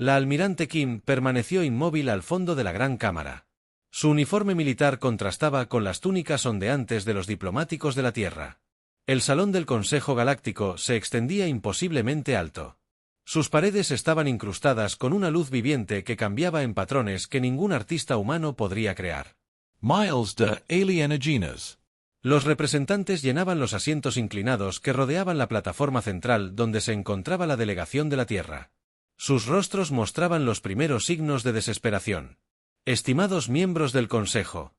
La almirante Kim permaneció inmóvil al fondo de la gran cámara. Su uniforme militar contrastaba con las túnicas ondeantes de los diplomáticos de la Tierra. El salón del Consejo Galáctico se extendía imposiblemente alto. Sus paredes estaban incrustadas con una luz viviente que cambiaba en patrones que ningún artista humano podría crear. Miles de alienígenas. Los representantes llenaban los asientos inclinados que rodeaban la plataforma central donde se encontraba la delegación de la Tierra. Sus rostros mostraban los primeros signos de desesperación. Estimados miembros del Consejo.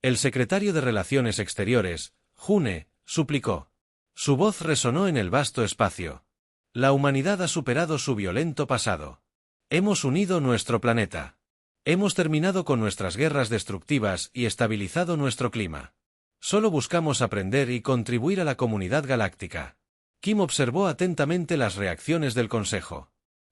El secretario de Relaciones Exteriores, June, suplicó. Su voz resonó en el vasto espacio. La humanidad ha superado su violento pasado. Hemos unido nuestro planeta. Hemos terminado con nuestras guerras destructivas y estabilizado nuestro clima. Solo buscamos aprender y contribuir a la comunidad galáctica. Kim observó atentamente las reacciones del Consejo.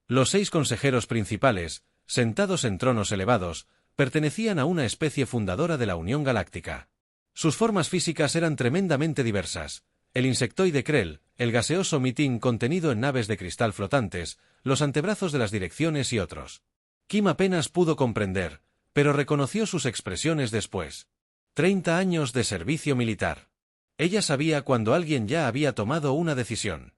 Los 6 consejeros principales, sentados en tronos elevados, pertenecían a una especie fundadora de la Unión Galáctica. Sus formas físicas eran tremendamente diversas. El insectoide Krell, el gaseoso mitin contenido en naves de cristal flotantes, los antebrazos de las direcciones y otros. Kim apenas pudo comprender, pero reconoció sus expresiones después. 30 años de servicio militar. Ella sabía cuando alguien ya había tomado una decisión.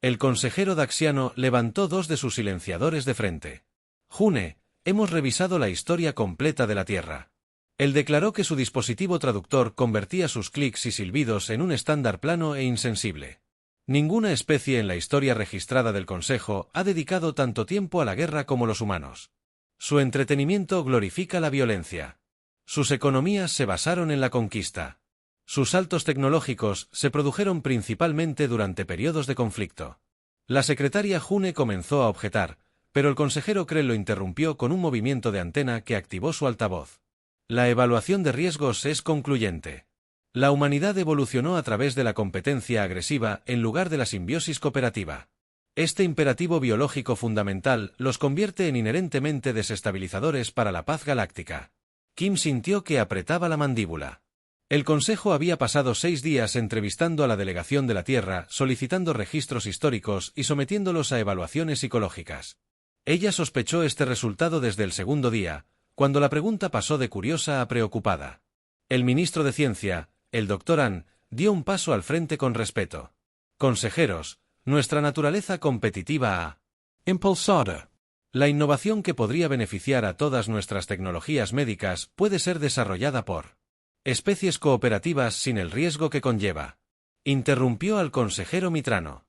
El consejero daxiano levantó 2 de sus silenciadores de frente. June, hemos revisado la historia completa de la Tierra. Él declaró que su dispositivo traductor convertía sus clics y silbidos en un estándar plano e insensible. Ninguna especie en la historia registrada del Consejo ha dedicado tanto tiempo a la guerra como los humanos. Su entretenimiento glorifica la violencia. Sus economías se basaron en la conquista. Sus saltos tecnológicos se produjeron principalmente durante periodos de conflicto. La secretaria June comenzó a objetar, pero el consejero Krell lo interrumpió con un movimiento de antena que activó su altavoz. La evaluación de riesgos es concluyente. La humanidad evolucionó a través de la competencia agresiva en lugar de la simbiosis cooperativa. Este imperativo biológico fundamental los convierte en inherentemente desestabilizadores para la paz galáctica. Kim sintió que apretaba la mandíbula. El Consejo había pasado 6 días entrevistando a la delegación de la Tierra, solicitando registros históricos y sometiéndolos a evaluaciones psicológicas. Ella sospechó este resultado desde el segundo día, cuando la pregunta pasó de curiosa a preocupada. El ministro de Ciencia, el Dr. An, dio un paso al frente con respeto. Consejeros, nuestra naturaleza competitiva ha impulsada. La innovación que podría beneficiar a todas nuestras tecnologías médicas puede ser desarrollada por especies cooperativas sin el riesgo que conlleva. Interrumpió al consejero Mitrano.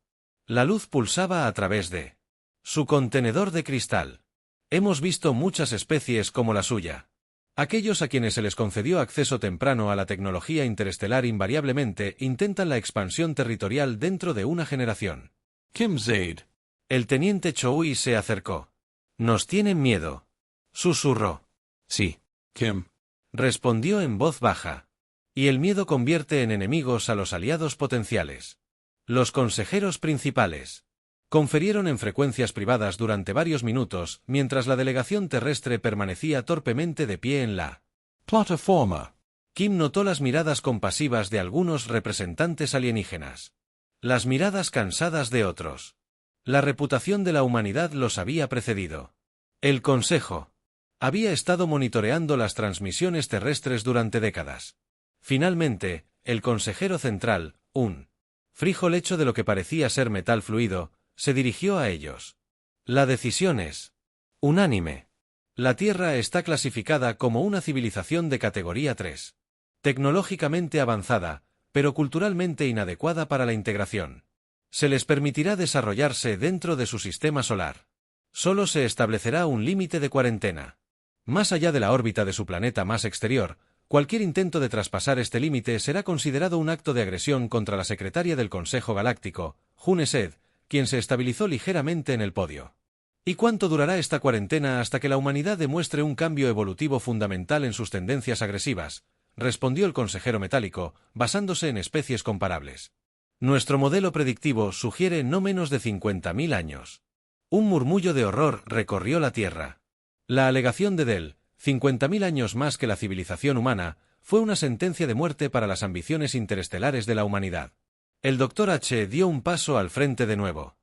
La luz pulsaba a través de su contenedor de cristal. Hemos visto muchas especies como la suya. Aquellos a quienes se les concedió acceso temprano a la tecnología interestelar invariablemente intentan la expansión territorial dentro de una generación. Kim Zaid. El teniente Choui se acercó. Nos tienen miedo. Susurró. Sí, Kim. Respondió en voz baja. Y el miedo convierte en enemigos a los aliados potenciales. Los consejeros principales conferieron en frecuencias privadas durante varios minutos, mientras la delegación terrestre permanecía torpemente de pie en la plataforma. Kim notó las miradas compasivas de algunos representantes alienígenas. Las miradas cansadas de otros. La reputación de la humanidad los había precedido. El Consejo había estado monitoreando las transmisiones terrestres durante décadas. Finalmente, el consejero central, un frijol hecho de lo que parecía ser metal fluido, se dirigió a ellos. La decisión es unánime. La Tierra está clasificada como una civilización de categoría 3. Tecnológicamente avanzada, pero culturalmente inadecuada para la integración. Se les permitirá desarrollarse dentro de su sistema solar. Solo se establecerá un límite de cuarentena. Más allá de la órbita de su planeta más exterior, cualquier intento de traspasar este límite será considerado un acto de agresión contra la secretaria del Consejo Galáctico, June Sed, quien se estabilizó ligeramente en el podio. ¿Y cuánto durará esta cuarentena hasta que la humanidad demuestre un cambio evolutivo fundamental en sus tendencias agresivas?, respondió el consejero metálico, basándose en especies comparables. Nuestro modelo predictivo sugiere no menos de 50.000 años. Un murmullo de horror recorrió la Tierra. La alegación de Dell, 50.000 años más que la civilización humana, fue una sentencia de muerte para las ambiciones interestelares de la humanidad. El Dr. H dio un paso al frente de nuevo.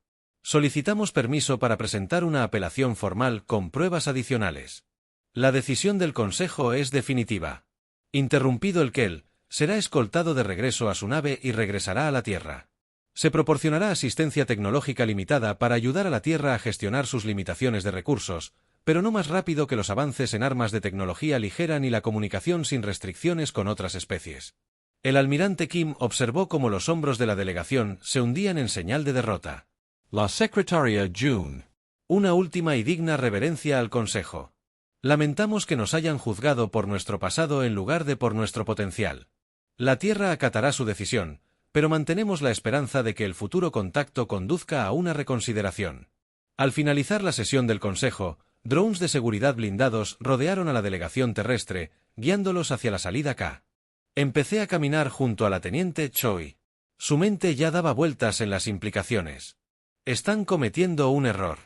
Solicitamos permiso para presentar una apelación formal con pruebas adicionales. La decisión del Consejo es definitiva. Interrumpido el Kell, será escoltado de regreso a su nave y regresará a la Tierra. Se proporcionará asistencia tecnológica limitada para ayudar a la Tierra a gestionar sus limitaciones de recursos, pero no más rápido que los avances en armas de tecnología ligera ni la comunicación sin restricciones con otras especies. El almirante Kim observó cómo los hombros de la delegación se hundían en señal de derrota. La secretaria June. Una última y digna reverencia al Consejo. Lamentamos que nos hayan juzgado por nuestro pasado en lugar de por nuestro potencial. La Tierra acatará su decisión, pero mantenemos la esperanza de que el futuro contacto conduzca a una reconsideración. Al finalizar la sesión del Consejo, drones de seguridad blindados rodearon a la delegación terrestre, guiándolos hacia la salida K. Empecé a caminar junto a la teniente Choi. Su mente ya daba vueltas en las implicaciones. Están cometiendo un error.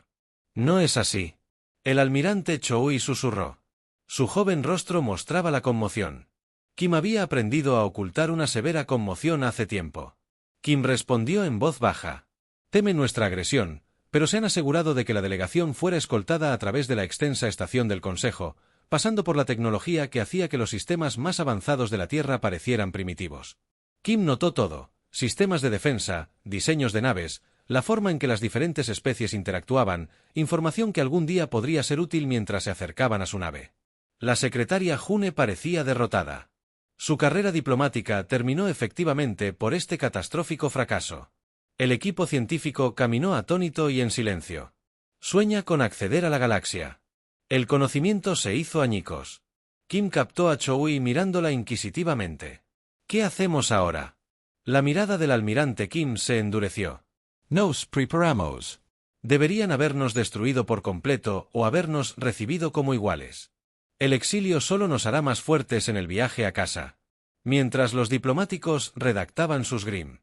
No es así. El almirante Choi susurró. Su joven rostro mostraba la conmoción. Kim había aprendido a ocultar una severa conmoción hace tiempo. Kim respondió en voz baja. Teme nuestra agresión, pero se han asegurado de que la delegación fuera escoltada a través de la extensa estación del Consejo, pasando por la tecnología que hacía que los sistemas más avanzados de la Tierra parecieran primitivos. Kim notó todo: sistemas de defensa, diseños de naves, la forma en que las diferentes especies interactuaban, información que algún día podría ser útil mientras se acercaban a su nave. La secretaria June parecía derrotada. Su carrera diplomática terminó efectivamente por este catastrófico fracaso. El equipo científico caminó atónito y en silencio. Sueña con acceder a la galaxia. El conocimiento se hizo añicos. Kim captó a Choi mirándola inquisitivamente. ¿Qué hacemos ahora? La mirada del almirante Kim se endureció. Nos preparamos. Deberían habernos destruido por completo o habernos recibido como iguales. El exilio solo nos hará más fuertes en el viaje a casa. Mientras los diplomáticos redactaban sus GRIM.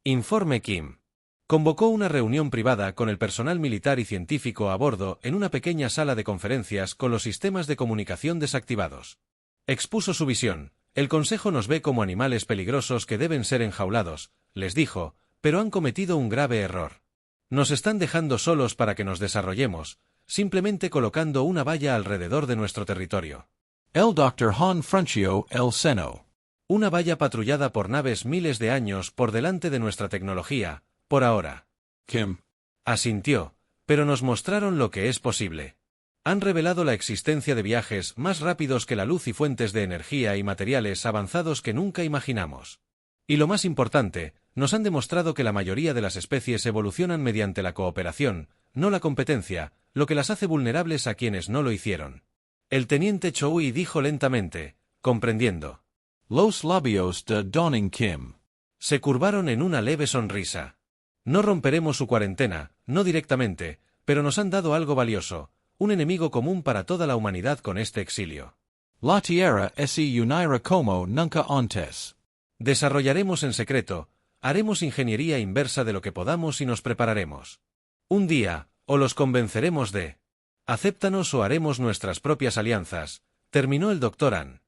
Informe Kim. Convocó una reunión privada con el personal militar y científico a bordo en una pequeña sala de conferencias con los sistemas de comunicación desactivados. Expuso su visión. El Consejo nos ve como animales peligrosos que deben ser enjaulados, les dijo, pero han cometido un grave error. Nos están dejando solos para que nos desarrollemos, simplemente colocando una valla alrededor de nuestro territorio. El Dr. Han Fruncio el Seno. Una valla patrullada por naves miles de años por delante de nuestra tecnología, por ahora. Kim. Asintió, pero nos mostraron lo que es posible. Han revelado la existencia de viajes más rápidos que la luz y fuentes de energía y materiales avanzados que nunca imaginamos. Y lo más importante, nos han demostrado que la mayoría de las especies evolucionan mediante la cooperación, no la competencia, lo que las hace vulnerables a quienes no lo hicieron. El teniente Choi dijo lentamente, comprendiendo. Los labios de Dawning Kim. Se curvaron en una leve sonrisa. No romperemos su cuarentena, no directamente, pero nos han dado algo valioso, un enemigo común para toda la humanidad con este exilio. La tierra se unirá como nunca antes. Desarrollaremos en secreto, haremos ingeniería inversa de lo que podamos y nos prepararemos. Un día, o los convenceremos de. Acéptanos o haremos nuestras propias alianzas, terminó el Dr. An.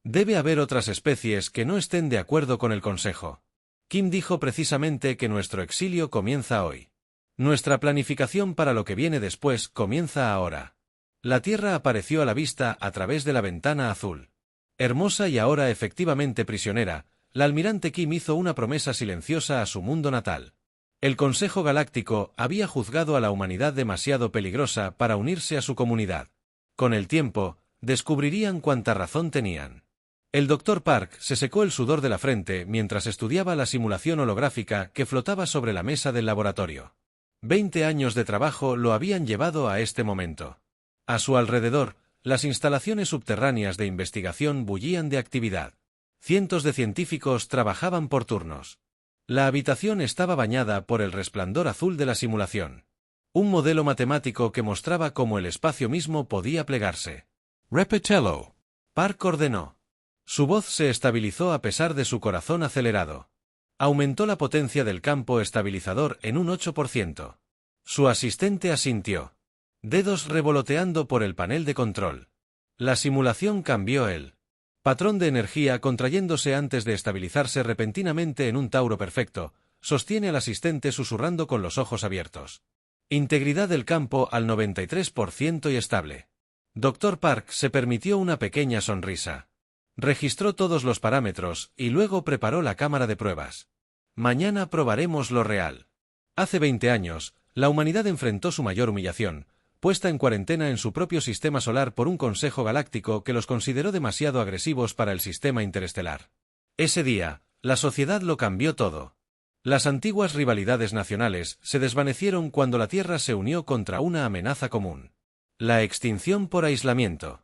Debe haber otras especies que no estén de acuerdo con el Consejo. Kim dijo precisamente que nuestro exilio comienza hoy. Nuestra planificación para lo que viene después comienza ahora. La Tierra apareció a la vista a través de la ventana azul. Hermosa y ahora efectivamente prisionera, la almirante Kim hizo una promesa silenciosa a su mundo natal. El Consejo Galáctico había juzgado a la humanidad demasiado peligrosa para unirse a su comunidad. Con el tiempo, descubrirían cuánta razón tenían. El Dr. Park se secó el sudor de la frente mientras estudiaba la simulación holográfica que flotaba sobre la mesa del laboratorio. 20 años de trabajo lo habían llevado a este momento. A su alrededor, las instalaciones subterráneas de investigación bullían de actividad. Cientos de científicos trabajaban por turnos. La habitación estaba bañada por el resplandor azul de la simulación. Un modelo matemático que mostraba cómo el espacio mismo podía plegarse. Repítelo. Park ordenó. Su voz se estabilizó a pesar de su corazón acelerado. Aumentó la potencia del campo estabilizador en un 8%. Su asistente asintió. Dedos revoloteando por el panel de control. La simulación cambió el patrón de energía contrayéndose antes de estabilizarse repentinamente en un tauro perfecto, sostiene al asistente susurrando con los ojos abiertos. Integridad del campo al 93% y estable. Dr. Park se permitió una pequeña sonrisa. Registró todos los parámetros y luego preparó la cámara de pruebas. Mañana probaremos lo real. Hace 20 años, la humanidad enfrentó su mayor humillación, puesta en cuarentena en su propio sistema solar por un consejo galáctico que los consideró demasiado agresivos para el sistema interestelar. Ese día, la sociedad lo cambió todo. Las antiguas rivalidades nacionales se desvanecieron cuando la Tierra se unió contra una amenaza común. La extinción por aislamiento.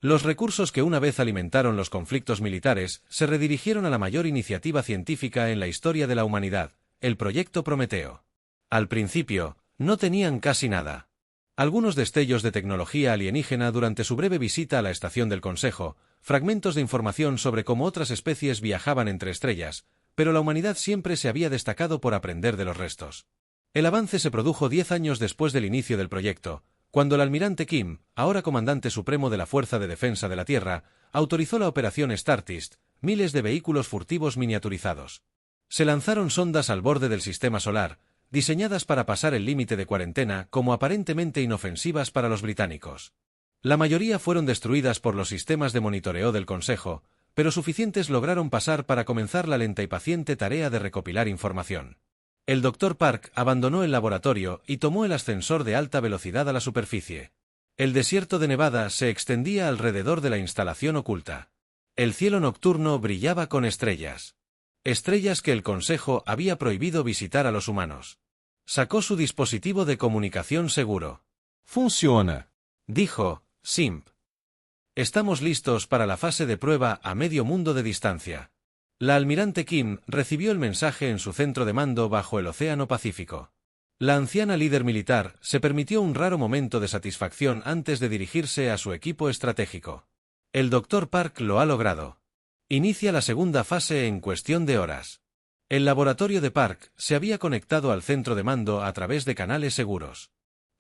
Los recursos que una vez alimentaron los conflictos militares se redirigieron a la mayor iniciativa científica en la historia de la humanidad, el Proyecto Prometeo. Al principio, no tenían casi nada. Algunos destellos de tecnología alienígena durante su breve visita a la estación del Consejo, fragmentos de información sobre cómo otras especies viajaban entre estrellas, pero la humanidad siempre se había destacado por aprender de los restos. El avance se produjo 10 años después del inicio del proyecto, cuando el almirante Kim, ahora comandante supremo de la Fuerza de Defensa de la Tierra, autorizó la operación Startist, miles de vehículos furtivos miniaturizados. Se lanzaron sondas al borde del sistema solar, diseñadas para pasar el límite de cuarentena como aparentemente inofensivas para los británicos. La mayoría fueron destruidas por los sistemas de monitoreo del Consejo, pero suficientes lograron pasar para comenzar la lenta y paciente tarea de recopilar información. El Dr. Park abandonó el laboratorio y tomó el ascensor de alta velocidad a la superficie. El desierto de Nevada se extendía alrededor de la instalación oculta. El cielo nocturno brillaba con estrellas. Estrellas que el Consejo había prohibido visitar a los humanos. Sacó su dispositivo de comunicación seguro. Funciona, dijo Simp. Estamos listos para la fase de prueba a medio mundo de distancia. La almirante Kim recibió el mensaje en su centro de mando bajo el Océano Pacífico. La anciana líder militar se permitió un raro momento de satisfacción antes de dirigirse a su equipo estratégico. El Dr. Park lo ha logrado. Inicia la segunda fase en cuestión de horas. El laboratorio de Park se había conectado al centro de mando a través de canales seguros.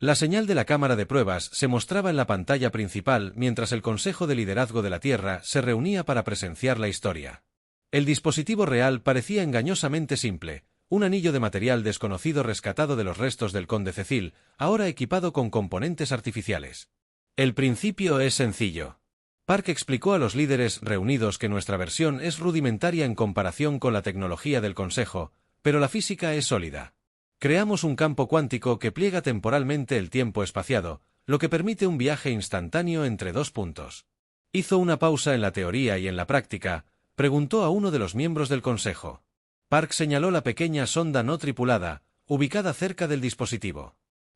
La señal de la cámara de pruebas se mostraba en la pantalla principal mientras el Consejo de Liderazgo de la Tierra se reunía para presenciar la historia. El dispositivo real parecía engañosamente simple, un anillo de material desconocido rescatado de los restos del conde Cecil, ahora equipado con componentes artificiales. El principio es sencillo. Park explicó a los líderes reunidos que nuestra versión es rudimentaria en comparación con la tecnología del Consejo, pero la física es sólida. Creamos un campo cuántico que pliega temporalmente el tiempo espaciado, lo que permite un viaje instantáneo entre dos puntos. Hizo una pausa en la teoría y en la práctica, preguntó a uno de los miembros del Consejo. Park señaló la pequeña sonda no tripulada, ubicada cerca del dispositivo.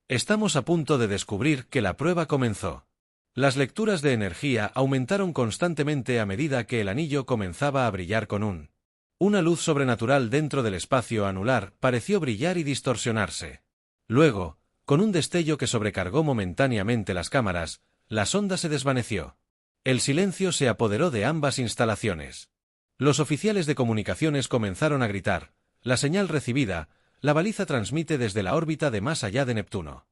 Estamos a punto de descubrir que la prueba comenzó. Las lecturas de energía aumentaron constantemente a medida que el anillo comenzaba a brillar con una luz sobrenatural dentro del espacio anular pareció brillar y distorsionarse. Luego, con un destello que sobrecargó momentáneamente las cámaras, la sonda se desvaneció. El silencio se apoderó de ambas instalaciones. Los oficiales de comunicaciones comenzaron a gritar, la señal recibida, la baliza transmite desde la órbita de más allá de Neptuno.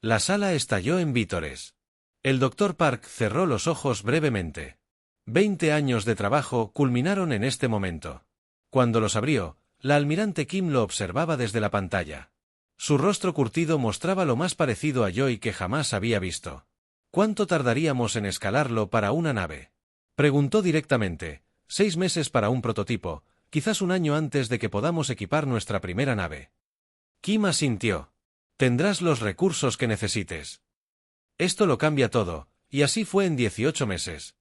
La sala estalló en vítores. El Dr. Park cerró los ojos brevemente. 20 años de trabajo culminaron en este momento. Cuando los abrió, la almirante Kim lo observaba desde la pantalla. Su rostro curtido mostraba lo más parecido a Joy que jamás había visto. ¿Cuánto tardaríamos en escalarlo para una nave? Preguntó directamente. 6 meses para un prototipo, quizás un año antes de que podamos equipar nuestra primera nave. Kim asintió. Tendrás los recursos que necesites. Esto lo cambia todo, y así fue en 18 meses.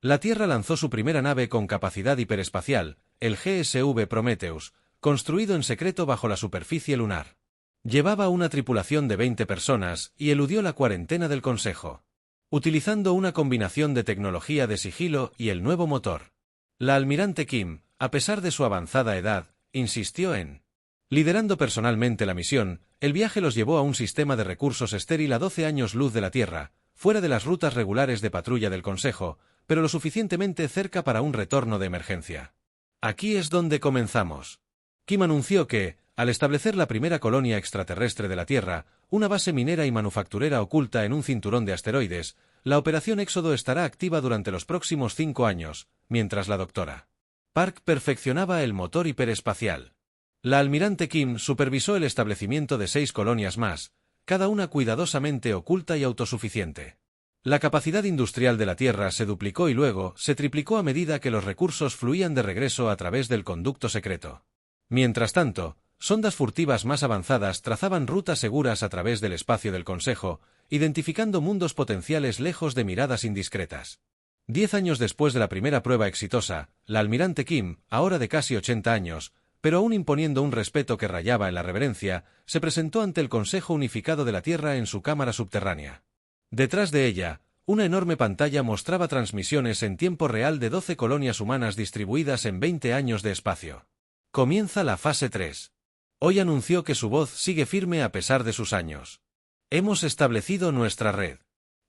La Tierra lanzó su primera nave con capacidad hiperespacial, el GSV Prometheus, construido en secreto bajo la superficie lunar. Llevaba una tripulación de 20 personas y eludió la cuarentena del Consejo. Utilizando una combinación de tecnología de sigilo y el nuevo motor. La almirante Kim, a pesar de su avanzada edad, insistió en. Liderando personalmente la misión, el viaje los llevó a un sistema de recursos estéril a 12 años luz de la Tierra, fuera de las rutas regulares de patrulla del Consejo, pero lo suficientemente cerca para un retorno de emergencia. Aquí es donde comenzamos. Kim anunció que, al establecer la primera colonia extraterrestre de la Tierra, una base minera y manufacturera oculta en un cinturón de asteroides, la Operación Éxodo estará activa durante los próximos 5 años, mientras la Dra. Park perfeccionaba el motor hiperespacial. La almirante Kim supervisó el establecimiento de 6 colonias más, cada una cuidadosamente oculta y autosuficiente. La capacidad industrial de la Tierra se duplicó y luego se triplicó a medida que los recursos fluían de regreso a través del conducto secreto. Mientras tanto, sondas furtivas más avanzadas trazaban rutas seguras a través del espacio del Consejo, identificando mundos potenciales lejos de miradas indiscretas. 10 años después de la primera prueba exitosa, la almirante Kim, ahora de casi 80 años, pero aún imponiendo un respeto que rayaba en la reverencia, se presentó ante el Consejo Unificado de la Tierra en su cámara subterránea. Detrás de ella, una enorme pantalla mostraba transmisiones en tiempo real de 12 colonias humanas distribuidas en 20 años de espacio. Comienza la fase 3. Hoy anunció que su voz sigue firme a pesar de sus años. Hemos establecido nuestra red.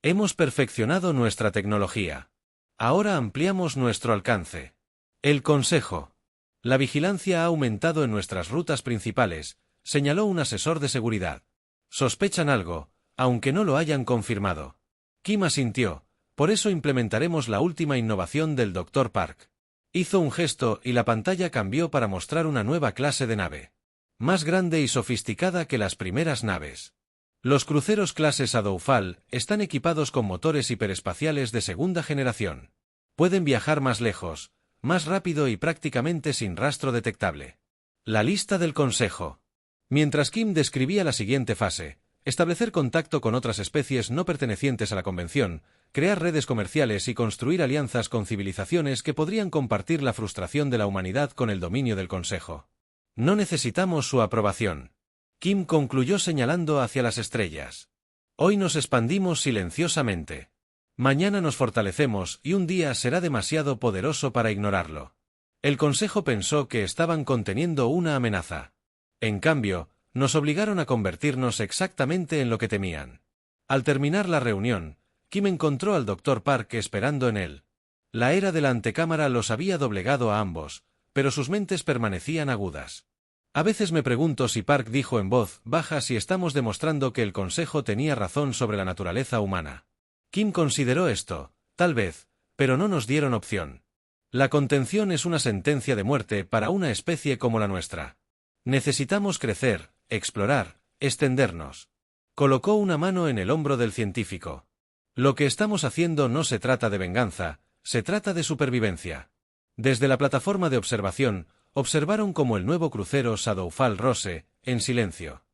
Hemos perfeccionado nuestra tecnología. Ahora ampliamos nuestro alcance. El Consejo. La vigilancia ha aumentado en nuestras rutas principales, señaló un asesor de seguridad. Sospechan algo, aunque no lo hayan confirmado. Kim asintió, por eso implementaremos la última innovación del Dr. Park. Hizo un gesto y la pantalla cambió para mostrar una nueva clase de nave. Más grande y sofisticada que las primeras naves. Los cruceros clase Shadowfall están equipados con motores hiperespaciales de segunda generación. Pueden viajar más lejos, más rápido y prácticamente sin rastro detectable. La lista del Consejo. Mientras Kim describía la siguiente fase, establecer contacto con otras especies no pertenecientes a la Convención, crear redes comerciales y construir alianzas con civilizaciones que podrían compartir la frustración de la humanidad con el dominio del Consejo. No necesitamos su aprobación. Kim concluyó señalando hacia las estrellas. Hoy nos expandimos silenciosamente. Mañana nos fortalecemos y un día será demasiado poderoso para ignorarlo. El Consejo pensó que estaban conteniendo una amenaza. En cambio, nos obligaron a convertirnos exactamente en lo que temían. Al terminar la reunión, Kim encontró al Dr. Park esperando en él. La era de la antecámara los había doblegado a ambos, pero sus mentes permanecían agudas. A veces me pregunto si Park dijo en voz baja si estamos demostrando que el Consejo tenía razón sobre la naturaleza humana. Kim consideró esto, tal vez, pero no nos dieron opción. La contención es una sentencia de muerte para una especie como la nuestra. Necesitamos crecer, explorar, extendernos. Colocó una mano en el hombro del científico. Lo que estamos haciendo no se trata de venganza, se trata de supervivencia. Desde la plataforma de observación, observaron cómo el nuevo crucero Shadowfall Rose, en silencio.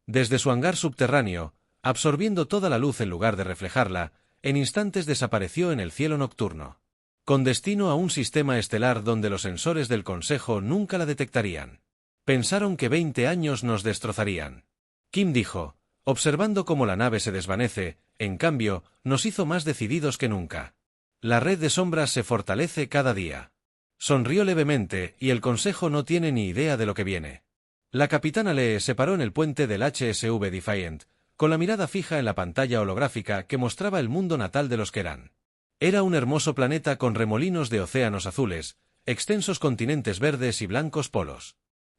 Desde su hangar subterráneo, absorbiendo toda la luz en lugar de reflejarla, en instantes desapareció en el cielo nocturno. Con destino a un sistema estelar donde los sensores del Consejo nunca la detectarían. Pensaron que 20 años nos destrozarían. Kim dijo, observando cómo la nave se desvanece, en cambio, nos hizo más decididos que nunca. La red de sombras se fortalece cada día. Sonrió levemente y el Consejo no tiene ni idea de lo que viene. La capitana Lee se paró en el puente del HSV Defiant, con la mirada fija en la pantalla holográfica que mostraba el mundo natal de los Keran. Era un hermoso planeta con remolinos de océanos azules, extensos continentes verdes y blancos polos.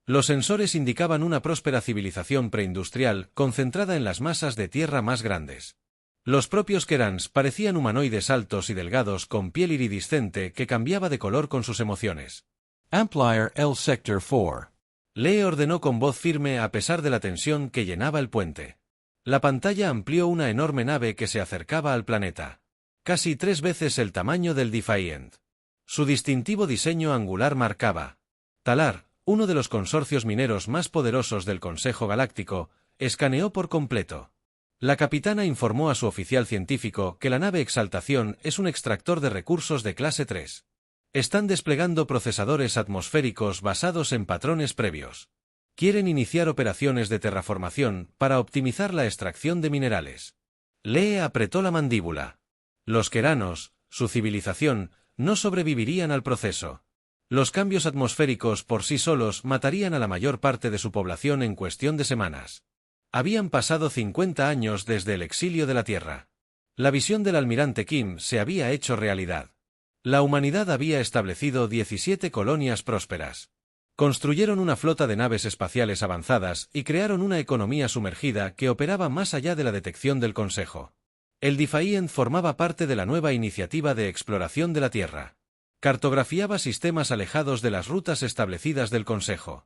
Los sensores indicaban una próspera civilización preindustrial concentrada en las masas de tierra más grandes. Los propios Kerans parecían humanoides altos y delgados con piel iridiscente que cambiaba de color con sus emociones. Ampliar el Sector 4. Lee ordenó con voz firme a pesar de la tensión que llenaba el puente. La pantalla amplió una enorme nave que se acercaba al planeta. Casi 3 veces el tamaño del Defiant. Su distintivo diseño angular marcaba. Talar, uno de los consorcios mineros más poderosos del Consejo Galáctico, escaneó por completo. La capitana informó a su oficial científico que la nave Exaltación es un extractor de recursos de clase 3. Están desplegando procesadores atmosféricos basados en patrones previos. Quieren iniciar operaciones de terraformación para optimizar la extracción de minerales. Lee apretó la mandíbula. Los Keranos, su civilización, no sobrevivirían al proceso. Los cambios atmosféricos por sí solos matarían a la mayor parte de su población en cuestión de semanas. Habían pasado 50 años desde el exilio de la Tierra. La visión del almirante Kim se había hecho realidad. La humanidad había establecido 17 colonias prósperas. Construyeron una flota de naves espaciales avanzadas y crearon una economía sumergida que operaba más allá de la detección del Consejo. El Defiant formaba parte de la nueva iniciativa de exploración de la Tierra. Cartografiaba sistemas alejados de las rutas establecidas del Consejo.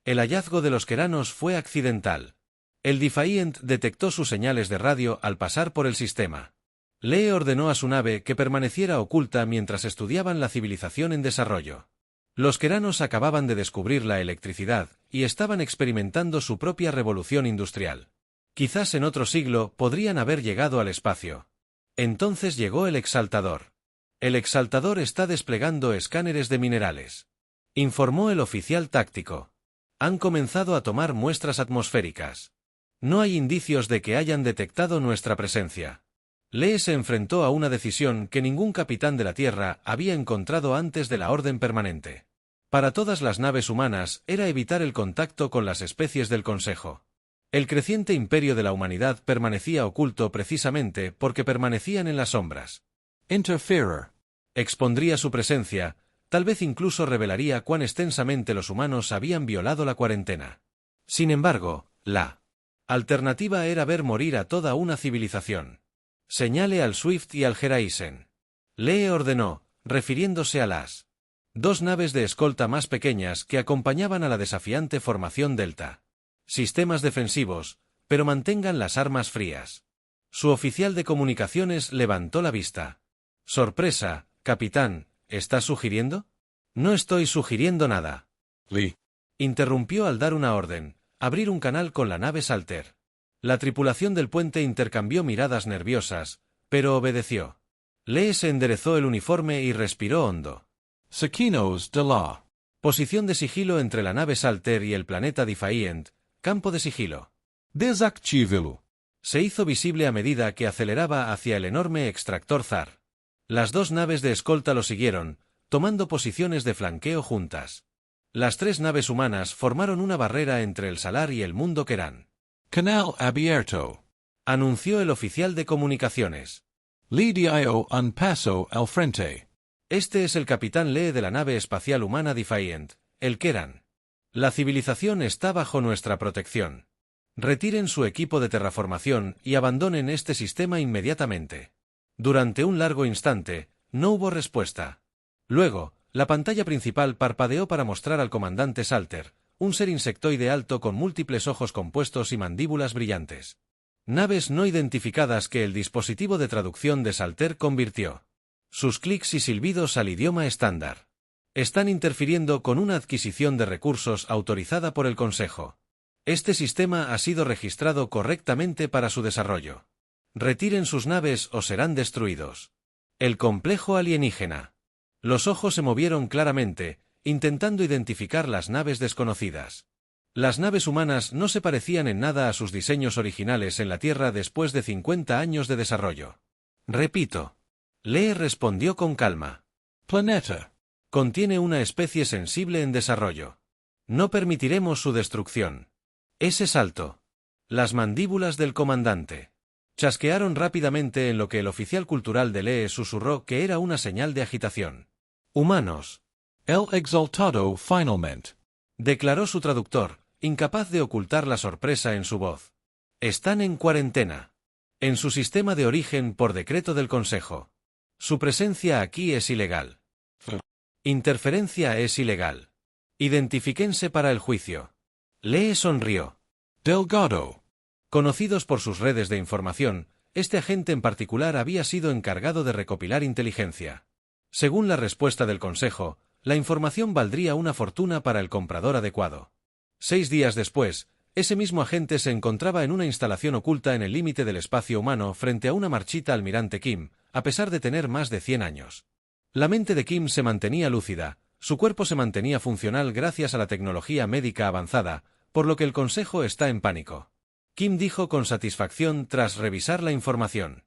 El hallazgo de los queranos fue accidental. El Defiant detectó sus señales de radio al pasar por el sistema. Lee ordenó a su nave que permaneciera oculta mientras estudiaban la civilización en desarrollo. Los queranos acababan de descubrir la electricidad y estaban experimentando su propia revolución industrial. Quizás en otro siglo podrían haber llegado al espacio. Entonces llegó el exaltador. El exaltador está desplegando escáneres de minerales, informó el oficial táctico. Han comenzado a tomar muestras atmosféricas. No hay indicios de que hayan detectado nuestra presencia. Lee se enfrentó a una decisión que ningún capitán de la Tierra había encontrado antes de la Orden Permanente. Para todas las naves humanas era evitar el contacto con las especies del Consejo. El creciente imperio de la humanidad permanecía oculto precisamente porque permanecían en las sombras. Interferer. Expondría su presencia, tal vez incluso revelaría cuán extensamente los humanos habían violado la cuarentena. Sin embargo, la alternativa era ver morir a toda una civilización. Señale al Swift y al Geraisen. Lee ordenó, refiriéndose a las dos naves de escolta más pequeñas que acompañaban a la desafiante formación Delta. Sistemas defensivos, pero mantengan las armas frías. Su oficial de comunicaciones levantó la vista. Sorpresa, capitán, ¿estás sugiriendo? No estoy sugiriendo nada. Lee. Interrumpió al dar una orden, abrir un canal con la nave Salter. La tripulación del puente intercambió miradas nerviosas, pero obedeció. Lee se enderezó el uniforme y respiró hondo. Sekinos de la. Posición de sigilo entre la nave Salter y el planeta Defiant, campo de sigilo. Desactívelo. Se hizo visible a medida que aceleraba hacia el enorme extractor Zar. Las dos naves de escolta lo siguieron, tomando posiciones de flanqueo juntas. Las tres naves humanas formaron una barrera entre el Salar y el mundo Keran. Canal abierto. Anunció el oficial de comunicaciones. Lee dio un paso al frente. Este es el capitán Lee de la nave espacial humana Defiant, el Keran. La civilización está bajo nuestra protección. Retiren su equipo de terraformación y abandonen este sistema inmediatamente. Durante un largo instante, no hubo respuesta. Luego, la pantalla principal parpadeó para mostrar al comandante Salter, un ser insectoide alto con múltiples ojos compuestos y mandíbulas brillantes. Naves no identificadas que el dispositivo de traducción de Salter convirtió. Sus clics y silbidos al idioma estándar. Están interfiriendo con una adquisición de recursos autorizada por el Consejo. Este sistema ha sido registrado correctamente para su desarrollo. Retiren sus naves o serán destruidos. El complejo alienígena. Los ojos se movieron claramente, intentando identificar las naves desconocidas. Las naves humanas no se parecían en nada a sus diseños originales en la Tierra después de 50 años de desarrollo. Repito. Lee respondió con calma. Planeta. Contiene una especie sensible en desarrollo. No permitiremos su destrucción. Ese salto. Las mandíbulas del comandante chasquearon rápidamente en lo que el oficial cultural de Lee susurró que era una señal de agitación. Humanos. El exaltado finalmente. Declaró su traductor, incapaz de ocultar la sorpresa en su voz. Están en cuarentena. En su sistema de origen por decreto del Consejo. Su presencia aquí es ilegal. Interferencia es ilegal. Identifíquense para el juicio. Lee sonrió. Delgado. Conocidos por sus redes de información, este agente en particular había sido encargado de recopilar inteligencia. Según la respuesta del Consejo, la información valdría una fortuna para el comprador adecuado. 6 días después, ese mismo agente se encontraba en una instalación oculta en el límite del espacio humano frente a una marchita almirante Kim, a pesar de tener más de 100 años. La mente de Kim se mantenía lúcida, su cuerpo se mantenía funcional gracias a la tecnología médica avanzada, por lo que el Consejo está en pánico. Kim dijo con satisfacción tras revisar la información.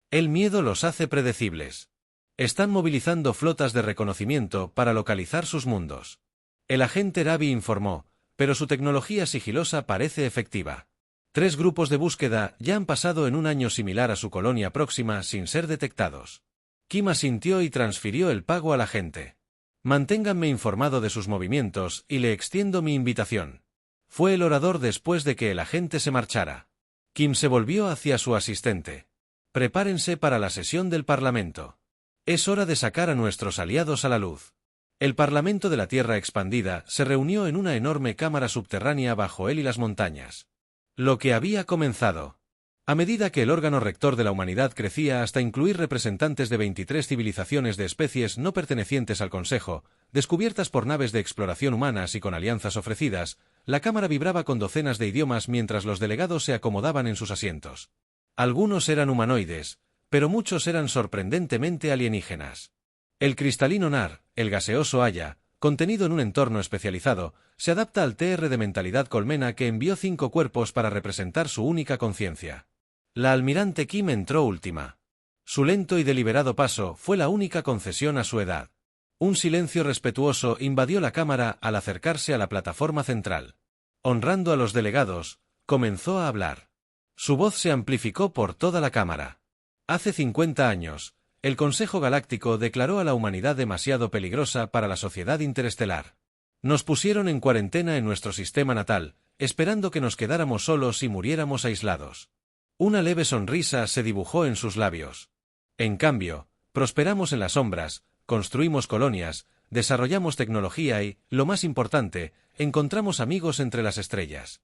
El miedo los hace predecibles. Están movilizando flotas de reconocimiento para localizar sus mundos. El agente Ravi informó, pero su tecnología sigilosa parece efectiva. 3 grupos de búsqueda ya han pasado en un año similar a su colonia próxima sin ser detectados. Kim asintió y transfirió el pago al agente. Manténganme informado de sus movimientos y le extiendo mi invitación. Fue el orador después de que el agente se marchara. Kim se volvió hacia su asistente. Prepárense para la sesión del Parlamento. Es hora de sacar a nuestros aliados a la luz. El Parlamento de la Tierra Expandida se reunió en una enorme cámara subterránea bajo él y las montañas. Lo que había comenzado. A medida que el órgano rector de la humanidad crecía hasta incluir representantes de 23 civilizaciones de especies no pertenecientes al Consejo, descubiertas por naves de exploración humanas y con alianzas ofrecidas, la cámara vibraba con docenas de idiomas mientras los delegados se acomodaban en sus asientos. Algunos eran humanoides, pero muchos eran sorprendentemente alienígenas. El cristalino NAR, el gaseoso Haya, contenido en un entorno especializado, se adapta al TR de mentalidad colmena que envió 5 cuerpos para representar su única conciencia. La almirante Kim entró última. Su lento y deliberado paso fue la única concesión a su edad. Un silencio respetuoso invadió la cámara al acercarse a la plataforma central. Honrando a los delegados, comenzó a hablar. Su voz se amplificó por toda la cámara. Hace 50 años, el Consejo Galáctico declaró a la humanidad demasiado peligrosa para la sociedad interestelar. Nos pusieron en cuarentena en nuestro sistema natal, esperando que nos quedáramos solos y muriéramos aislados. Una leve sonrisa se dibujó en sus labios. En cambio, prosperamos en las sombras, construimos colonias, desarrollamos tecnología y, lo más importante, encontramos amigos entre las estrellas.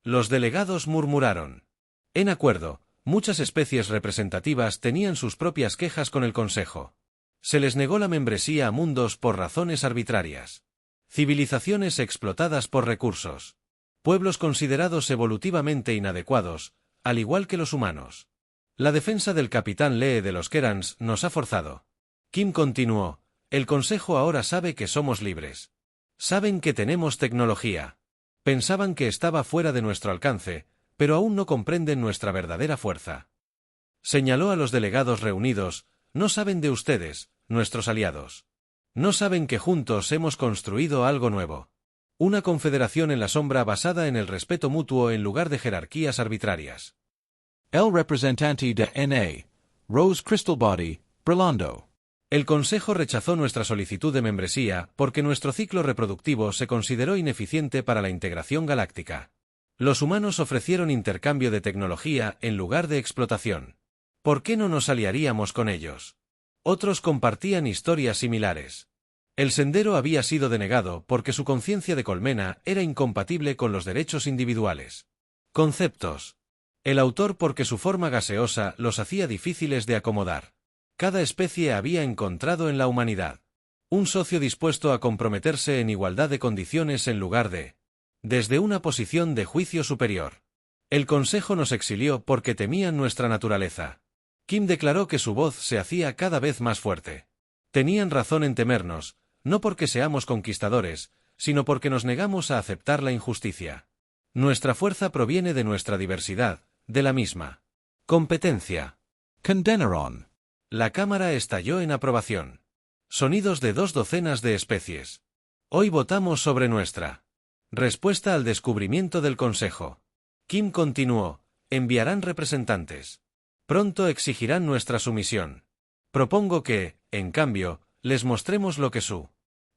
Los delegados murmuraron. En acuerdo, muchas especies representativas tenían sus propias quejas con el Consejo. Se les negó la membresía a mundos por razones arbitrarias. Civilizaciones explotadas por recursos. Pueblos considerados evolutivamente inadecuados, al igual que los humanos. La defensa del capitán Lee de los Kerans nos ha forzado. Kim continuó, el Consejo ahora sabe que somos libres. Saben que tenemos tecnología. Pensaban que estaba fuera de nuestro alcance, pero aún no comprenden nuestra verdadera fuerza. Señaló a los delegados reunidos, no saben de ustedes, nuestros aliados. No saben que juntos hemos construido algo nuevo. Una confederación en la sombra basada en el respeto mutuo en lugar de jerarquías arbitrarias. El representante de N.A., Rose Crystal Body, Brelando. El Consejo rechazó nuestra solicitud de membresía porque nuestro ciclo reproductivo se consideró ineficiente para la integración galáctica. Los humanos ofrecieron intercambio de tecnología en lugar de explotación. ¿Por qué no nos aliaríamos con ellos? Otros compartían historias similares. El sendero había sido denegado porque su conciencia de colmena era incompatible con los derechos individuales. Conceptos. El autor porque su forma gaseosa los hacía difíciles de acomodar. Cada especie había encontrado en la humanidad un socio dispuesto a comprometerse en igualdad de condiciones en lugar de desde una posición de juicio superior. El Consejo nos exilió porque temían nuestra naturaleza. Kim declaró que su voz se hacía cada vez más fuerte. Tenían razón en temernos, no porque seamos conquistadores, sino porque nos negamos a aceptar la injusticia. Nuestra fuerza proviene de nuestra diversidad, de la misma competencia. Condenaron. La cámara estalló en aprobación. Sonidos de 2 docenas de especies. Hoy votamos sobre nuestra respuesta al descubrimiento del Consejo. Kim continuó, enviarán representantes. Pronto exigirán nuestra sumisión. Propongo que, en cambio, les mostremos lo que su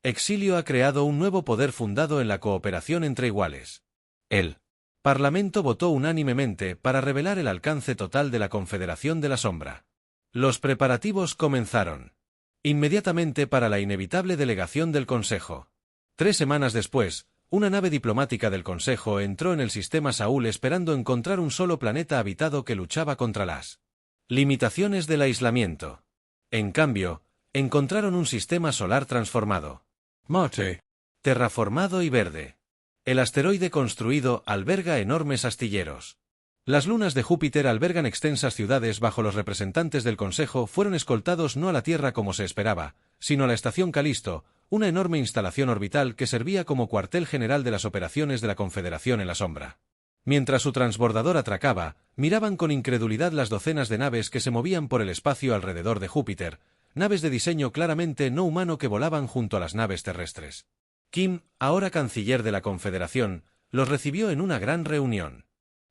exilio ha creado un nuevo poder fundado en la cooperación entre iguales. El Parlamento votó unánimemente para revelar el alcance total de la Confederación de la Sombra. Los preparativos comenzaron. Inmediatamente para la inevitable delegación del Consejo. 3 semanas después, una nave diplomática del Consejo entró en el sistema Saúl esperando encontrar un solo planeta habitado que luchaba contra las limitaciones del aislamiento. En cambio, encontraron un sistema solar transformado. Marte. Terraformado y verde. El asteroide construido alberga enormes astilleros. Las lunas de Júpiter albergan extensas ciudades bajo los representantes del Consejo fueron escoltados no a la Tierra como se esperaba, sino a la estación Calisto, una enorme instalación orbital que servía como cuartel general de las operaciones de la Confederación en la sombra. Mientras su transbordador atracaba, miraban con incredulidad las docenas de naves que se movían por el espacio alrededor de Júpiter, naves de diseño claramente no humano que volaban junto a las naves terrestres. Kim, ahora canciller de la Confederación, los recibió en una gran reunión.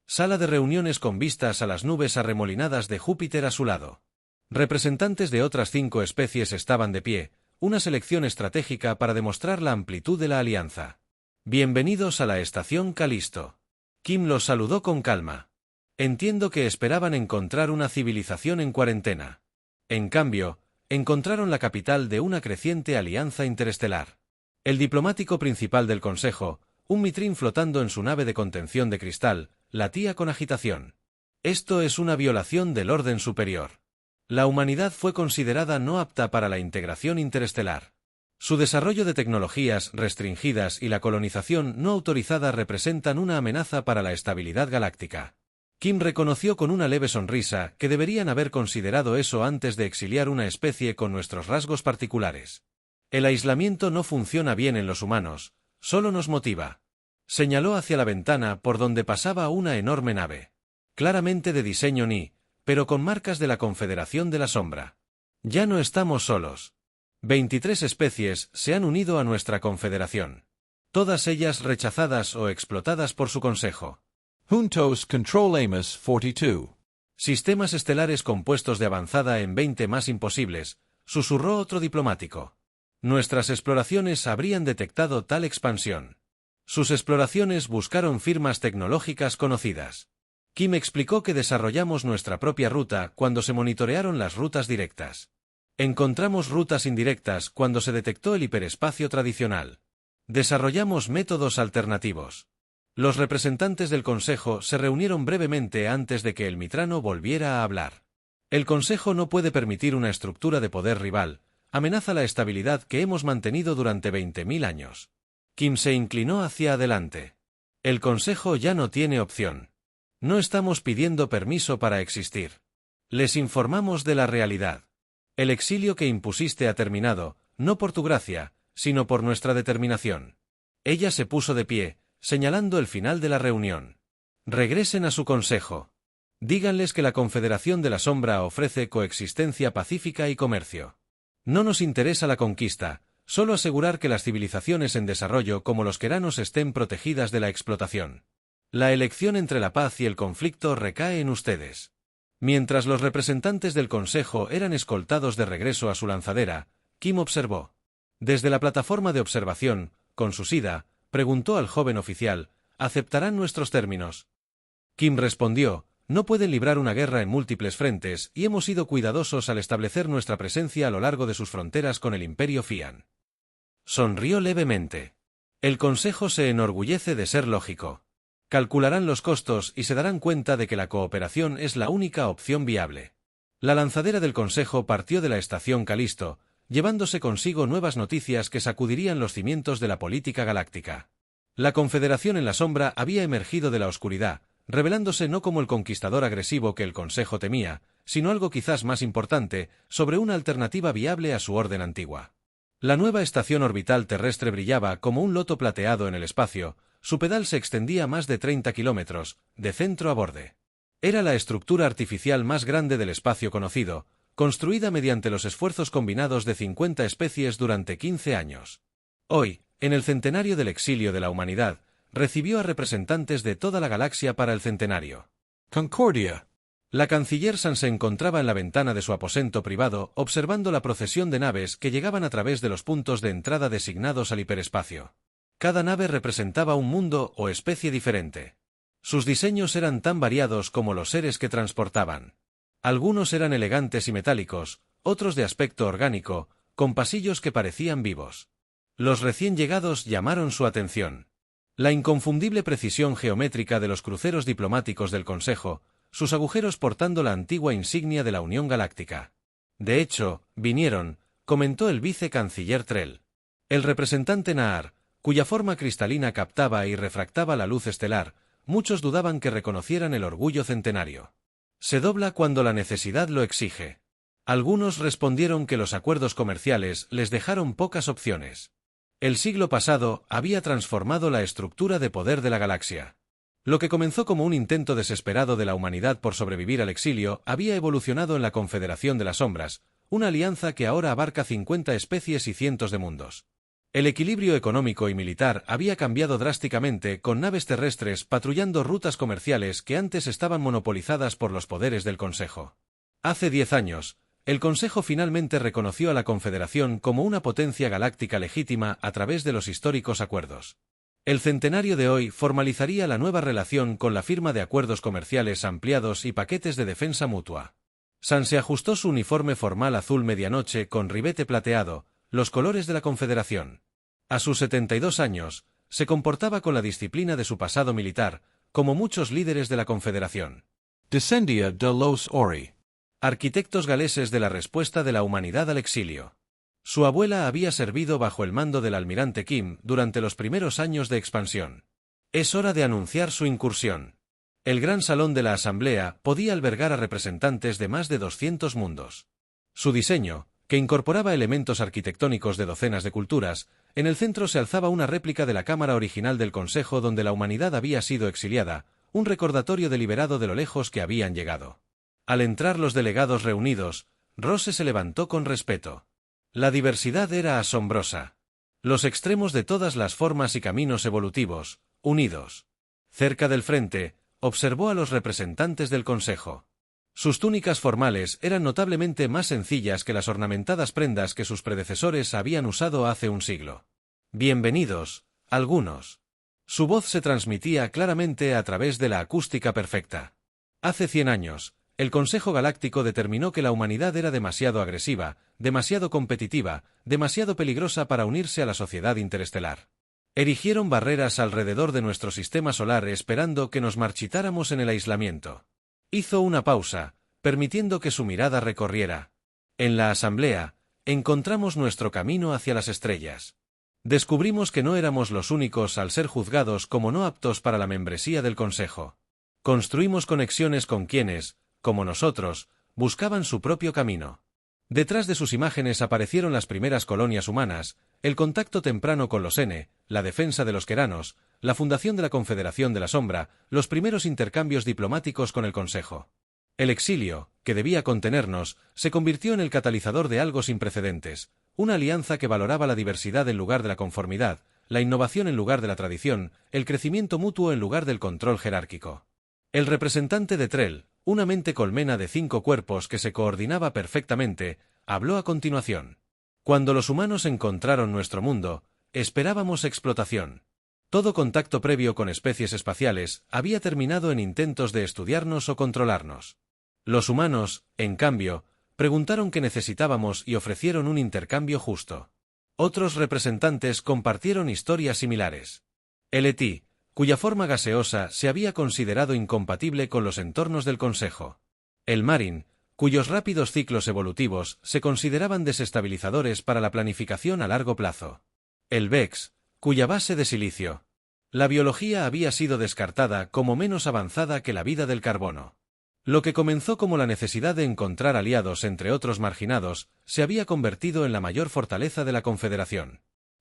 Sala de reuniones con vistas a las nubes arremolinadas de Júpiter a su lado. Representantes de otras 5 especies estaban de pie, una selección estratégica para demostrar la amplitud de la alianza. Bienvenidos a la estación Calisto. Kim los saludó con calma. Entiendo que esperaban encontrar una civilización en cuarentena. En cambio, encontraron la capital de una creciente alianza interestelar. El diplomático principal del Consejo, un mitrín flotando en su nave de contención de cristal, latía con agitación. Esto es una violación del orden superior. La humanidad fue considerada no apta para la integración interestelar. Su desarrollo de tecnologías restringidas y la colonización no autorizada representan una amenaza para la estabilidad galáctica. Kim reconoció con una leve sonrisa que deberían haber considerado eso antes de exiliar una especie con nuestros rasgos particulares. El aislamiento no funciona bien en los humanos, solo nos motiva. Señaló hacia la ventana por donde pasaba una enorme nave. Claramente de diseño Ni, pero con marcas de la Confederación de la Sombra. Ya no estamos solos. 23 especies se han unido a nuestra confederación. Todas ellas rechazadas o explotadas por su consejo. Juntos Control Amos 42. Sistemas estelares compuestos de avanzada en 20 más imposibles, susurró otro diplomático. Nuestras exploraciones habrían detectado tal expansión. Sus exploraciones buscaron firmas tecnológicas conocidas. Kim explicó que desarrollamos nuestra propia ruta cuando se monitorearon las rutas directas. Encontramos rutas indirectas cuando se detectó el hiperespacio tradicional. Desarrollamos métodos alternativos. Los representantes del Consejo se reunieron brevemente antes de que el Mitrano volviera a hablar. El Consejo no puede permitir una estructura de poder rival, amenaza la estabilidad que hemos mantenido durante 20.000 años. Kim se inclinó hacia adelante. El Consejo ya no tiene opción. No estamos pidiendo permiso para existir. Les informamos de la realidad. El exilio que impusiste ha terminado, no por tu gracia, sino por nuestra determinación. Ella se puso de pie, señalando el final de la reunión. Regresen a su consejo. Díganles que la Confederación de la Sombra ofrece coexistencia pacífica y comercio. No nos interesa la conquista, solo asegurar que las civilizaciones en desarrollo como los queranos estén protegidas de la explotación. La elección entre la paz y el conflicto recae en ustedes. Mientras los representantes del Consejo eran escoltados de regreso a su lanzadera, Kim observó. Desde la plataforma de observación, con su sida, preguntó al joven oficial, ¿aceptarán nuestros términos? Kim respondió, no pueden librar una guerra en múltiples frentes y hemos sido cuidadosos al establecer nuestra presencia a lo largo de sus fronteras con el Imperio Fian. Sonrió levemente. El Consejo se enorgullece de ser lógico. Calcularán los costos y se darán cuenta de que la cooperación es la única opción viable. La lanzadera del Consejo partió de la estación Calisto, llevándose consigo nuevas noticias que sacudirían los cimientos de la política galáctica. La Confederación en la Sombra había emergido de la oscuridad, revelándose no como el conquistador agresivo que el Consejo temía, sino algo quizás más importante, sobre una alternativa viable a su orden antigua. La nueva estación orbital terrestre brillaba como un loto plateado en el espacio. Su pedal se extendía más de 30 kilómetros, de centro a borde. Era la estructura artificial más grande del espacio conocido, construida mediante los esfuerzos combinados de 50 especies durante 15 años. Hoy, en el centenario del exilio de la humanidad, recibió a representantes de toda la galaxia para el centenario. Concordia. La canciller San se encontraba en la ventana de su aposento privado observando la procesión de naves que llegaban a través de los puntos de entrada designados al hiperespacio. Cada nave representaba un mundo o especie diferente. Sus diseños eran tan variados como los seres que transportaban. Algunos eran elegantes y metálicos, otros de aspecto orgánico, con pasillos que parecían vivos. Los recién llegados llamaron su atención. La inconfundible precisión geométrica de los cruceros diplomáticos del Consejo, sus agujeros portando la antigua insignia de la Unión Galáctica. De hecho, vinieron, comentó el vicecanciller Trell. El representante Naar, cuya forma cristalina captaba y refractaba la luz estelar, muchos dudaban que reconocieran el orgullo centenario. Se dobla cuando la necesidad lo exige. Algunos respondieron que los acuerdos comerciales les dejaron pocas opciones. El siglo pasado había transformado la estructura de poder de la galaxia. Lo que comenzó como un intento desesperado de la humanidad por sobrevivir al exilio había evolucionado en la Confederación de las Sombras, una alianza que ahora abarca 50 especies y cientos de mundos. El equilibrio económico y militar había cambiado drásticamente, con naves terrestres patrullando rutas comerciales que antes estaban monopolizadas por los poderes del Consejo. Hace 10 años, el Consejo finalmente reconoció a la Confederación como una potencia galáctica legítima a través de los históricos acuerdos. El centenario de hoy formalizaría la nueva relación con la firma de acuerdos comerciales ampliados y paquetes de defensa mutua. San se ajustó su uniforme formal azul medianoche con ribete plateado, los colores de la Confederación. A sus 72 años, se comportaba con la disciplina de su pasado militar, como muchos líderes de la Confederación. Descendia de los Ori. Arquitectos galeses de la respuesta de la humanidad al exilio. Su abuela había servido bajo el mando del almirante Kim durante los primeros años de expansión. Es hora de anunciar su incursión. El gran salón de la asamblea podía albergar a representantes de más de 200 mundos. Su diseño, que incorporaba elementos arquitectónicos de docenas de culturas, en el centro se alzaba una réplica de la cámara original del Consejo donde la humanidad había sido exiliada, un recordatorio deliberado de lo lejos que habían llegado. Al entrar los delegados reunidos, Rose se levantó con respeto. La diversidad era asombrosa. Los extremos de todas las formas y caminos evolutivos, unidos. Cerca del frente, observó a los representantes del Consejo. Sus túnicas formales eran notablemente más sencillas que las ornamentadas prendas que sus predecesores habían usado hace un siglo. Bienvenidos, algunos. Su voz se transmitía claramente a través de la acústica perfecta. Hace 100 años, el Consejo Galáctico determinó que la humanidad era demasiado agresiva, demasiado competitiva, demasiado peligrosa para unirse a la sociedad interestelar. Erigieron barreras alrededor de nuestro sistema solar esperando que nos marchitáramos en el aislamiento. Hizo una pausa, permitiendo que su mirada recorriera. En la asamblea, encontramos nuestro camino hacia las estrellas. Descubrimos que no éramos los únicos al ser juzgados como no aptos para la membresía del Consejo. Construimos conexiones con quienes, como nosotros, buscaban su propio camino. Detrás de sus imágenes aparecieron las primeras colonias humanas, el contacto temprano con los N, la defensa de los Queranos, la fundación de la Confederación de la Sombra, los primeros intercambios diplomáticos con el Consejo. El exilio, que debía contenernos, se convirtió en el catalizador de algo sin precedentes, una alianza que valoraba la diversidad en lugar de la conformidad, la innovación en lugar de la tradición, el crecimiento mutuo en lugar del control jerárquico. El representante de Trell, una mente colmena de 5 cuerpos que se coordinaba perfectamente, habló a continuación. Cuando los humanos encontraron nuestro mundo, esperábamos explotación. Todo contacto previo con especies espaciales había terminado en intentos de estudiarnos o controlarnos. Los humanos, en cambio, preguntaron qué necesitábamos y ofrecieron un intercambio justo. Otros representantes compartieron historias similares. El ET, cuya forma gaseosa se había considerado incompatible con los entornos del Consejo. El Marin, cuyos rápidos ciclos evolutivos se consideraban desestabilizadores para la planificación a largo plazo. El Vex, cuya base de silicio. La biología había sido descartada como menos avanzada que la vida del carbono. Lo que comenzó como la necesidad de encontrar aliados entre otros marginados, se había convertido en la mayor fortaleza de la Confederación.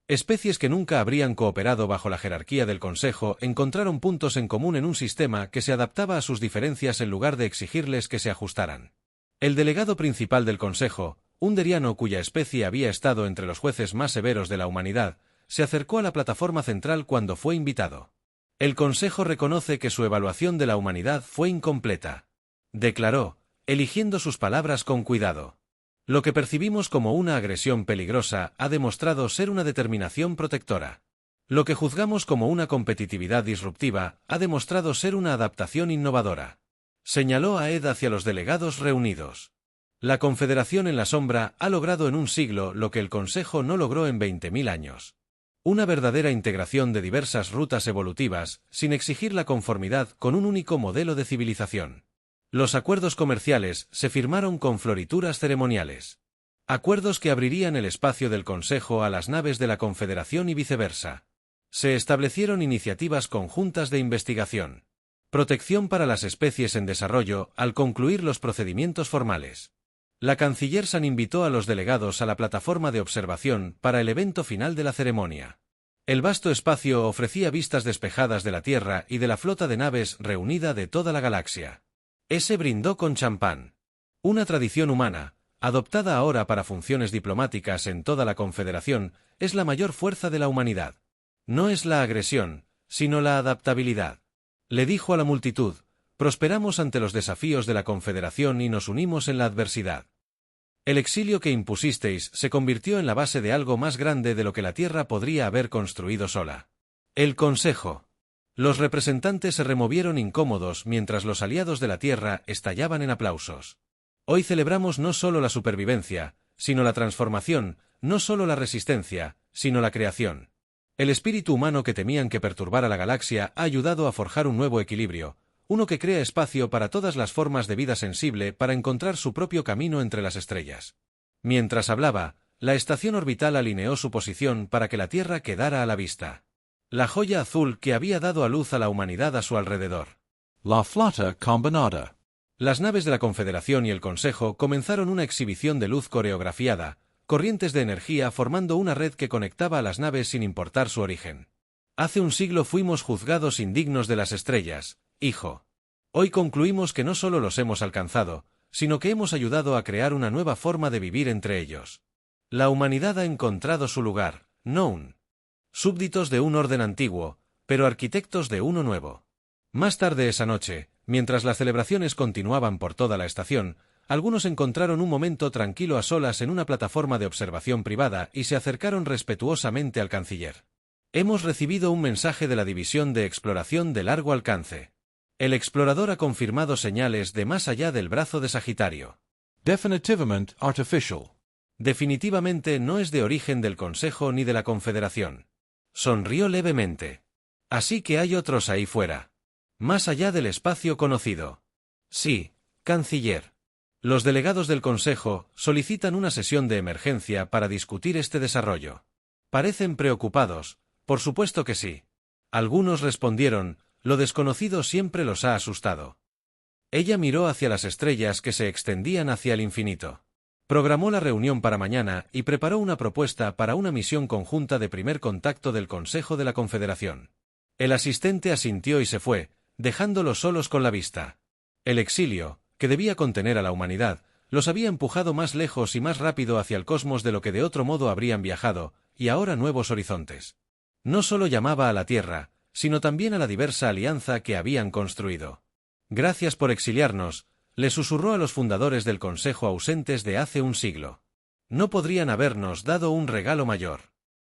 Especies que nunca habrían cooperado bajo la jerarquía del Consejo encontraron puntos en común en un sistema que se adaptaba a sus diferencias en lugar de exigirles que se ajustaran. El delegado principal del Consejo, un deriano cuya especie había estado entre los jueces más severos de la humanidad, se acercó a la plataforma central cuando fue invitado. El Consejo reconoce que su evaluación de la humanidad fue incompleta. Declaró, eligiendo sus palabras con cuidado. Lo que percibimos como una agresión peligrosa ha demostrado ser una determinación protectora. Lo que juzgamos como una competitividad disruptiva ha demostrado ser una adaptación innovadora. Señaló a Ed hacia los delegados reunidos. La Confederación en la Sombra ha logrado en un siglo lo que el Consejo no logró en 20.000 años. Una verdadera integración de diversas rutas evolutivas, sin exigir la conformidad con un único modelo de civilización. Los acuerdos comerciales se firmaron con florituras ceremoniales. Acuerdos que abrirían el espacio del Consejo a las naves de la Confederación y viceversa. Se establecieron iniciativas conjuntas de investigación. Protección para las especies en desarrollo al concluir los procedimientos formales. La canciller San invitó a los delegados a la plataforma de observación para el evento final de la ceremonia. El vasto espacio ofrecía vistas despejadas de la Tierra y de la flota de naves reunida de toda la galaxia. Se brindó con champán. Una tradición humana, adoptada ahora para funciones diplomáticas en toda la Confederación, es la mayor fuerza de la humanidad. No es la agresión, sino la adaptabilidad. Le dijo a la multitud, prosperamos ante los desafíos de la Confederación y nos unimos en la adversidad. El exilio que impusisteis se convirtió en la base de algo más grande de lo que la Tierra podría haber construido sola. El Consejo. Los representantes se removieron incómodos mientras los aliados de la Tierra estallaban en aplausos. Hoy celebramos no solo la supervivencia, sino la transformación, no solo la resistencia, sino la creación. El espíritu humano que temían que perturbara la galaxia ha ayudado a forjar un nuevo equilibrio, uno que crea espacio para todas las formas de vida sensible para encontrar su propio camino entre las estrellas. Mientras hablaba, la estación orbital alineó su posición para que la Tierra quedara a la vista. La joya azul que había dado a luz a la humanidad a su alrededor. La Flota Combinada. Las naves de la Confederación y el Consejo comenzaron una exhibición de luz coreografiada, corrientes de energía formando una red que conectaba a las naves sin importar su origen. Hace un siglo fuimos juzgados indignos de las estrellas, hijo. Hoy concluimos que no solo los hemos alcanzado, sino que hemos ayudado a crear una nueva forma de vivir entre ellos. La humanidad ha encontrado su lugar, Noun. Súbditos de un orden antiguo, pero arquitectos de uno nuevo. Más tarde esa noche, mientras las celebraciones continuaban por toda la estación, algunos encontraron un momento tranquilo a solas en una plataforma de observación privada y se acercaron respetuosamente al canciller. Hemos recibido un mensaje de la División de Exploración de Largo Alcance. El explorador ha confirmado señales de más allá del brazo de Sagitario. Definitivamente artificial. Definitivamente no es de origen del Consejo ni de la Confederación. Sonrió levemente. Así que hay otros ahí fuera. Más allá del espacio conocido. Sí, canciller. Los delegados del Consejo solicitan una sesión de emergencia para discutir este desarrollo. Parecen preocupados, por supuesto que sí. Algunos respondieron, lo desconocido siempre los ha asustado. Ella miró hacia las estrellas que se extendían hacia el infinito. Programó la reunión para mañana y preparó una propuesta para una misión conjunta de primer contacto del Consejo de la Confederación. El asistente asintió y se fue, dejándolos solos con la vista. El exilio, que debía contener a la humanidad, los había empujado más lejos y más rápido hacia el cosmos de lo que de otro modo habrían viajado, y ahora nuevos horizontes. No solo llamaba a la Tierra, sino también a la diversa alianza que habían construido. Gracias por exiliarnos, le susurró a los fundadores del Consejo ausentes de hace un siglo. No podrían habernos dado un regalo mayor.